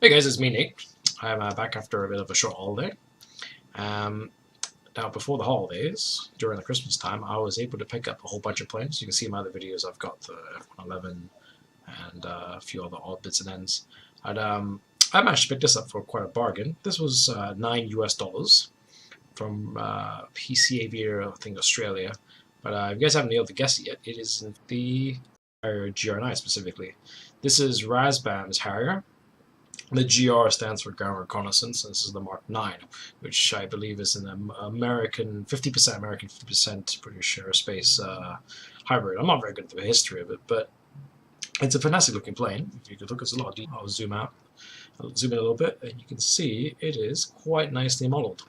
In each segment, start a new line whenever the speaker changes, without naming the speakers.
Hey guys, it's me, Nate. I'm back after a bit of a short holiday. Now, before the holidays, during the Christmas time, I was able to pick up a whole bunch of planes. You can see in my other videos I've got the F-111 and a few other odd bits and ends. And I managed to pick this up for quite a bargain. This was $9 US from PC Aviator, I think Australia. But if you guys haven't been able to guess it yet, it is the Harrier GR9 specifically. This is RAZMBAM'S Harrier. The GR stands for Ground Reconnaissance. This is the Mark 9, which I believe is an American, 50% American, 50% British aerospace hybrid. I'm not very good at the history of it, but it's a fantastic looking plane. If you could look, it's a lot of detail. I'll zoom out. I'll zoom in a little bit, and you can see it is quite nicely modeled.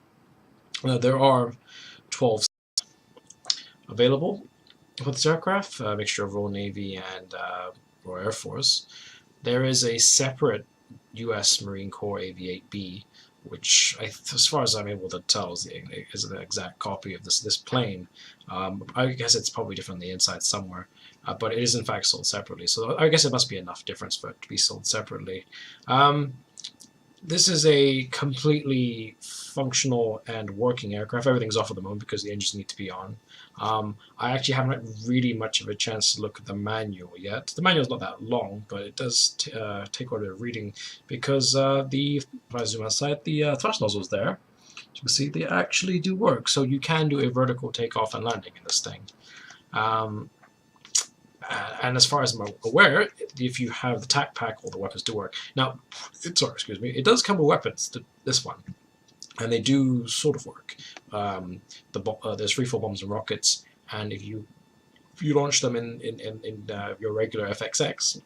There are 12 seats available for this aircraft, a mixture of Royal Navy and Royal Air Force. There is a separate U.S. Marine Corps AV-8B, which, as far as I'm able to tell, is an exact copy of this plane. I guess it's probably different on the inside somewhere, but it is in fact sold separately. So I guess it must be enough difference for it to be sold separately. This is a completely functional and working aircraft. Everything's off at the moment because the engines need to be on. I actually haven't had really much of a chance to look at the manual yet. The manual's not that long, but it does take quite a bit of reading because if I zoom outside, the thrust nozzles there. As you can see, they actually do work. So you can do a vertical takeoff and landing in this thing. And as far as I'm aware, if you have the TAC pack, all the weapons do work. Now, it does come with weapons, this one, and they do sort of work. There's freefall bombs and rockets, and if you launch them in your regular FSX,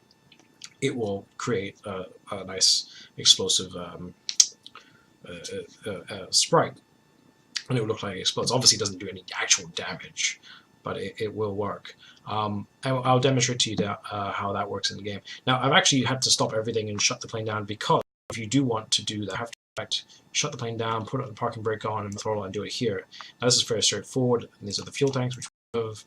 it will create a nice explosive sprite, and it will look like it explodes. Obviously, it doesn't do any actual damage, but it will work. I'll demonstrate to you how that works in the game. Now, I've actually had to stop everything and shut the plane down because if you do want to do that, you have to shut the plane down, put the parking brake on and the throttle, and do it here. Now, this is very straightforward. And these are the fuel tanks, which we have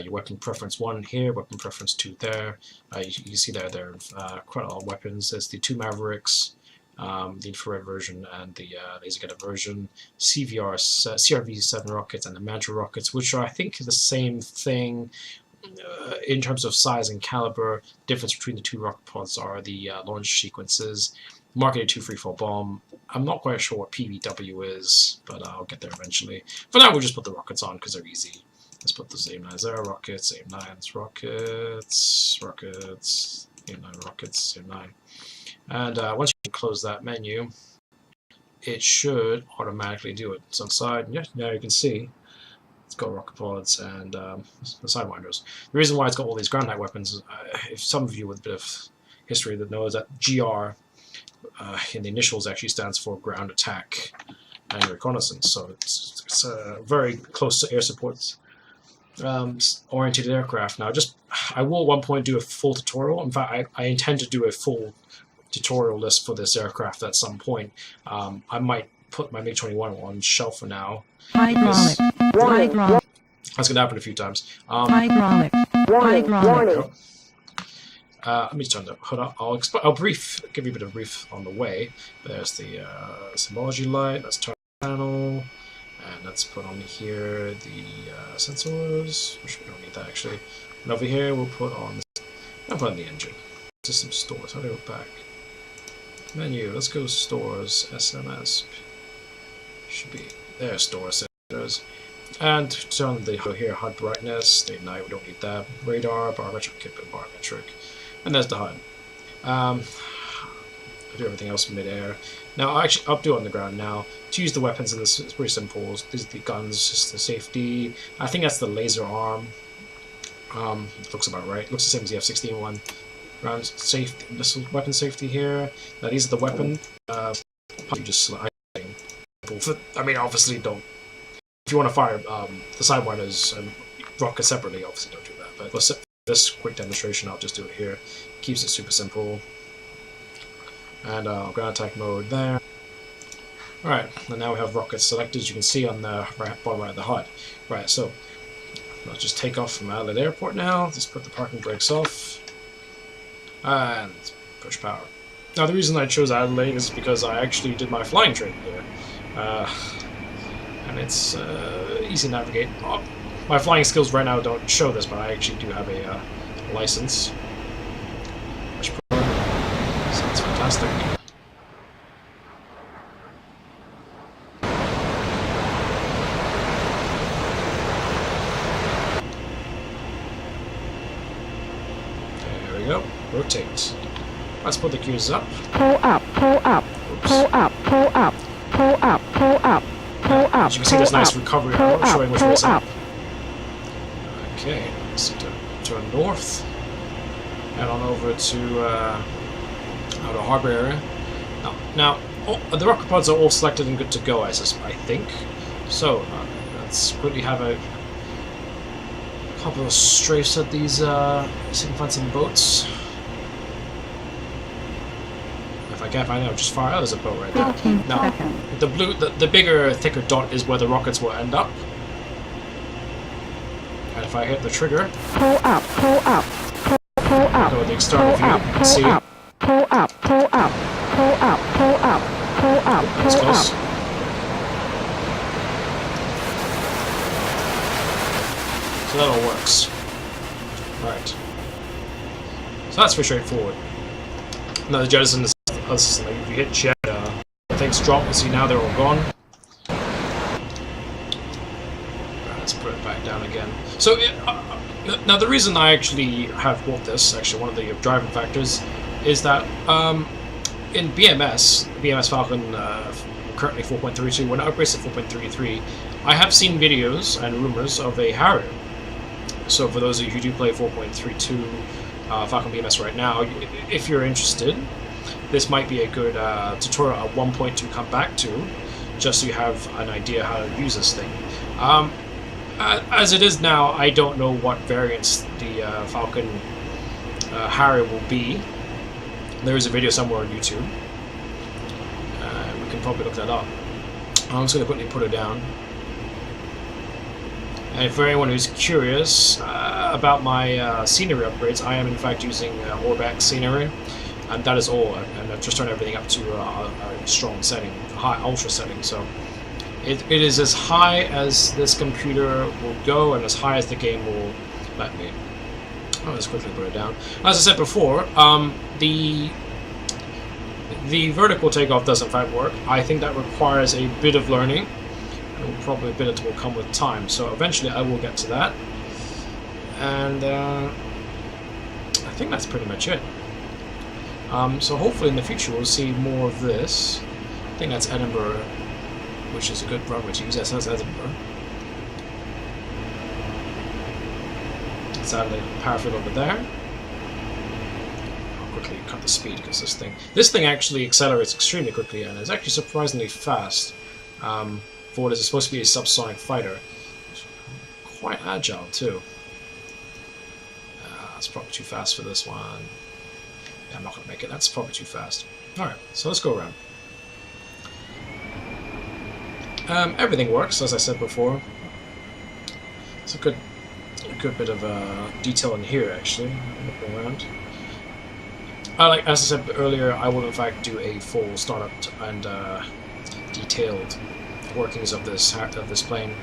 your weapon preference 1 here, weapon preference 2 there. You see there are quite a lot of weapons. There's the 2 Mavericks, the infrared version and the laser guided version, CRV-7 rockets and the Mantra rockets, which are, I think, the same thing in terms of size and caliber. The difference between the 2 rocket pods are the launch sequences. Mark 82 freefall bomb. I'm not quite sure what PBW is, but I'll get there eventually. For now, we'll just put the rockets on because they're easy. Let's put the AIM-9s there, rockets, AIM-9s, rockets, AIM-9 rockets, AIM-9. And once you close that menu, it should automatically do it. So inside, yeah, now you can see it's got rocket pods and the sidewinders. The reason why it's got all these ground type weapons, if some of you with a bit of history that knows that GR in the initials actually stands for ground attack and reconnaissance. So it's very close to air support oriented aircraft. Now, I will at one point do a full tutorial. In fact, I intend to do a full tutorial list for this aircraft at some point. I might put my MiG-21 on shelf for now.
Hydraulic.
That's going to happen a few times.
Hydraulic.
Let me turn the hood up. I'll give you a bit of brief on the way. There's the symbology light. Let's turn the panel. And let's put on here the sensors, which we don't need that actually. And over here, we'll put on the engine. System stores. How do I go back? Menu. Let's go stores. SMS. Should be there. Stores. Sensors. And turn the here HUD brightness. Day and night. We don't need that. Radar. Barometric. Kit. Barometric. And there's the HUD. I do everything else in midair. Now, I'll do it on the ground now. To use the weapons in this, it's pretty simple. These are the guns, just the safety. I think that's the laser arm. Looks about right. Looks the same as the F-16 one. Ground safety, missile weapon safety here. Now, these are the weapon. You just select. I mean, obviously, don't. If you want to fire the sidewinders and rockets separately, obviously don't do that. But for this quick demonstration, I'll just do it here. Keeps it super simple. And ground attack mode there. Alright, and now we have rockets selected, as you can see on the bottom right of the HUD. Right, so let's just take off from Outlet Airport now. Let's put the parking brakes off. And push power. Now, the reason I chose Adelaide is because I actually did my flying training here. And it's easy to navigate. Oh, my flying skills right now don't show this, but I actually do have a license. Which sounds fantastic. There we go. Rotate. Let's put the gears up.
Pull up, pull up, pull up, pull up, pull up, pull up, pull up.
As you can see, there's nice recovery showing which way is up. Okay, so turn north. Head on over to Outer Harbour area. Now the rocket pods are all selected and good to go, I think. So let's quickly have a couple of strafes at these. See if we can find some boats. If I can't find it, I'll just fire. Oh, there's a boat right there. Now, the blue, the bigger, thicker dot is where the rockets will end up. And if I hit the trigger,
pull up, pull up, pull up,
go with the external view, you can see.
Pull up, pull up, pull up, pull up, pull up,
That's close. So that all works. Right. So that's pretty straightforward. Now the jettison is, like if you hit jet, things drop. You see now they're all gone. Right, let's put it back down again. So now the reason I actually have bought this, actually one of the driving factors, is that in BMS Falcon currently 4.32, when it upgrades to 4.33, I have seen videos and rumors of a Harrier. So for those of you who do play 4.32 Falcon BMS right now, if you're interested, this might be a good tutorial at one point to come back to, just so you have an idea how to use this thing. As it is now, I don't know what variants the Falcon Harrier will be. There is a video somewhere on YouTube. We can probably look that up. I'm just going to quickly put it down. And for anyone who's curious about my scenery upgrades, I am in fact using Orbex scenery, and that is all. And I've just turned everything up to a strong setting, high ultra setting. So it is as high as this computer will go, and as high as the game will let me. I'll just quickly put it down. As I said before, the vertical takeoff does in fact work. I think that requires a bit of learning. Probably a bit of it will come with time, so eventually I will get to that. And I think that's pretty much it. So hopefully in the future we'll see more of this. I think that's Edinburgh, which is a good runway to use. Yes, that's Edinburgh. Let's add a parafill over there. I'll quickly cut the speed because this thing actually accelerates extremely quickly, and it's actually surprisingly fast. For what is supposed to be a subsonic fighter. Quite agile, too. That's probably too fast for this one. Yeah, I'm not going to make it. That's probably too fast. Alright, so let's go around. Everything works, as I said before. It's a good bit of detail in here, actually. Looking around. As I said earlier, I will in fact do a full startup and detailed workings of this plane.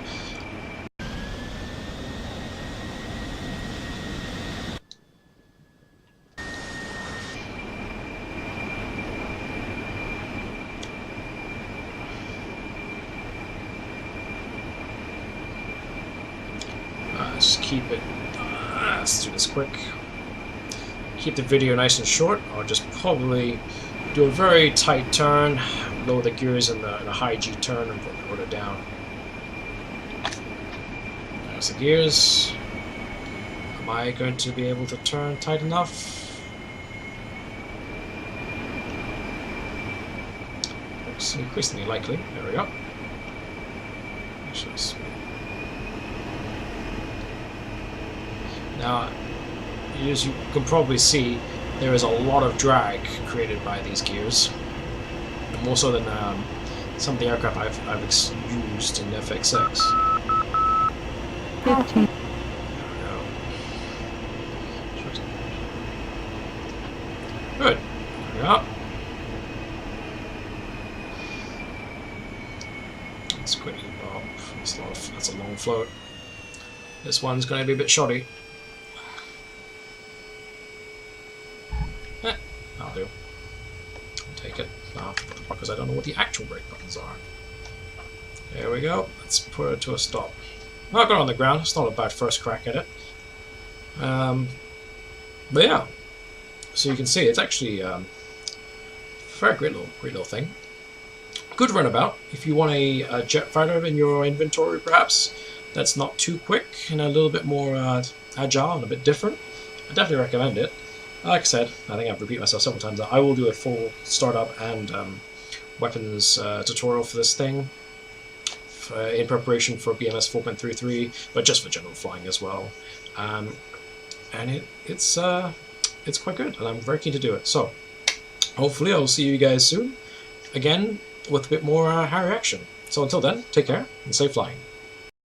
Just keep it. Let's do this quick. Keep the video nice and short. I'll just probably do a very tight turn, lower the gears in a high G turn, and put the rotor down. There's the gears. Am I going to be able to turn tight enough? Looks increasingly likely. There we go. Now, as you can probably see, there is a lot of drag created by these gears, more so than some of the aircraft I've used in FSX.
15.
Good. There we go. Let's quickly. Oh, that's a long float. This one's going to be a bit shoddy. I'll do. I'll take it. Because I don't know what the actual brake buttons are. There we go. Let's put it to a stop. I got it on the ground. It's not a bad first crack at it. But yeah. So you can see it's actually a very great little thing. Good runabout if you want a jet fighter in your inventory, perhaps. That's not too quick and a little bit more agile and a bit different. I definitely recommend it. Like I said, I think I've repeated myself several times. I will do a full startup and weapons tutorial for this thing in preparation for BMS 4.33, but just for general flying as well. And it's quite good, and I'm very keen to do it. So hopefully I'll see you guys soon, again with a bit more Harrier action. So until then, take care and safe flying.